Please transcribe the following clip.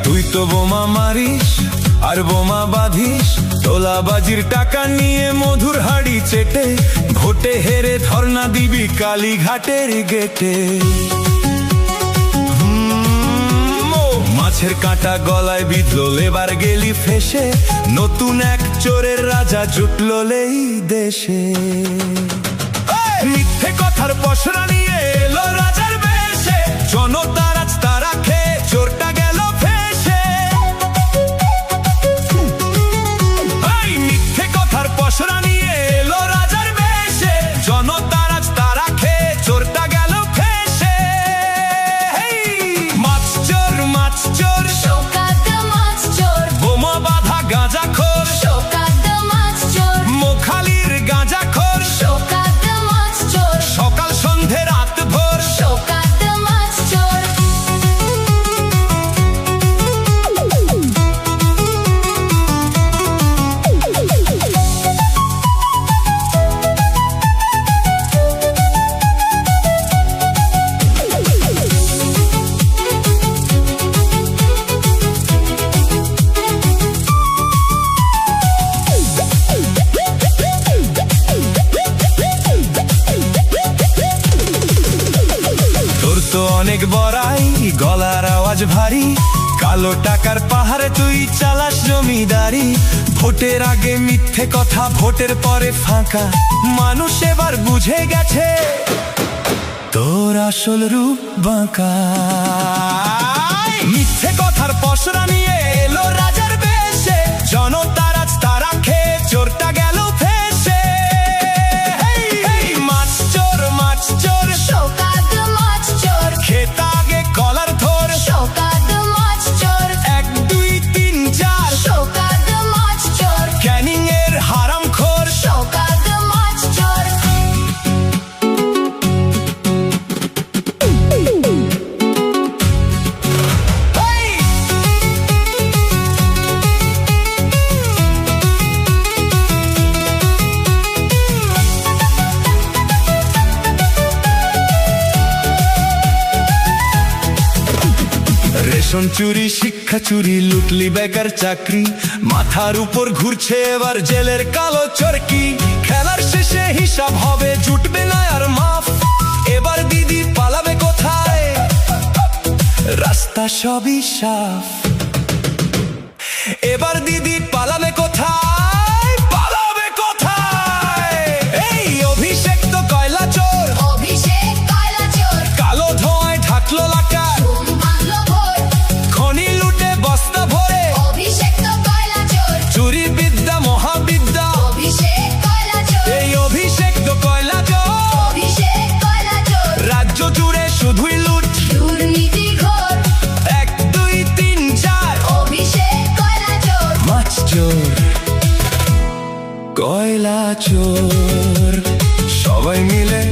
তুই তো বোমা মারিস আর বোমা বাঁধিস, তোলাবাজির টাকা নিয়ে মধুর হাড়ি চেটে, ভোটে হেরে ধর্ণা দিবি কালীঘাটের গেটে। মাছের কাঁটা গলায় বিঁধলো, এবার গেলি ফেসে, নতুন এক চোরের রাজা জুটলেই দেশে। মিথ্যে কথার পসরা নিয়ে এলো রাজার বেশে, জনতার আজ তারা খেয়ে চোরটা গেল ফেসে। মিথ্যে কথার পসরা নিয়ে এলো রাজার বেশে, জনতার আজ তারা খেয়ে চোরটা গেল ফেসে। মাছ চোর, মাছ চোর, মাছ চোর, বোমা বাঁধা গাঁজা খোর, মাছ চোর, মোখালির গাঁজা খোর, মাছ চোর, সকাল সন্ধে রাত ভোর, মাছ চোর। তোর তো অনেক বড়াই, গলার আওয়াজ ভারী, কালো টাকার পাহাড়ে তুই চালাস জমিদারি। ভোটের আগে মিথ্যে কথা, ভোটের পরে ফাঁকা, মানুষ এবার বুঝে গেছে তোর আসল রূপ বাঁকা। মিথ্যে কথার পসরা নিয়ে এলো রাজার বেশে, জনতার আজ তারা খেয়ে চোরটা গেল ফেসে। মাছ চোর, মাছ চোর, মাছ চোর, খেত আগে কলার ধর, মাছ চোর, 1 2 3 4, মাছ চোর, ক্যানিং এর হারাম খোর, মাছ চোর। রেশন চুরি, শিক্ষা চুরি, লুটলি বেকার চাকরি, মাথার উপর ঘুরছে এবার জেলের কালো চরকি। খেলার শেষে হিসাব হবে, জুটবে না আর মাফ, এবার দিদি পালাবে কোথায়, রাস্তা সবই সাফ। এবার দিদি পালাবে কোথায়, পালাবে কোথায়। এই অভিষেক তো কয়লা চোর, অভিষেক কয়লা চোর, কালো ধোঁয়ায় ঢাকলো লাকা, ভাঙলো ভোর, খনি লুটে বস্তা ভরে, অভিষেক তো কয়লা চোর, চুরি বিদ্যা মহাবিদ্যা। অভিষেক কয়লা চোর, এই অভিষেক তো কয়লা চোর, অভিষেক কয়লা চোর, রাজ্য জুড়ে শুধুই লুট, দুর্নীতি ঘোর, 1 2 3 4, অভিষেক কয়লা চোর। মাছ চোর, কয়লা চোর, সবাই মিলে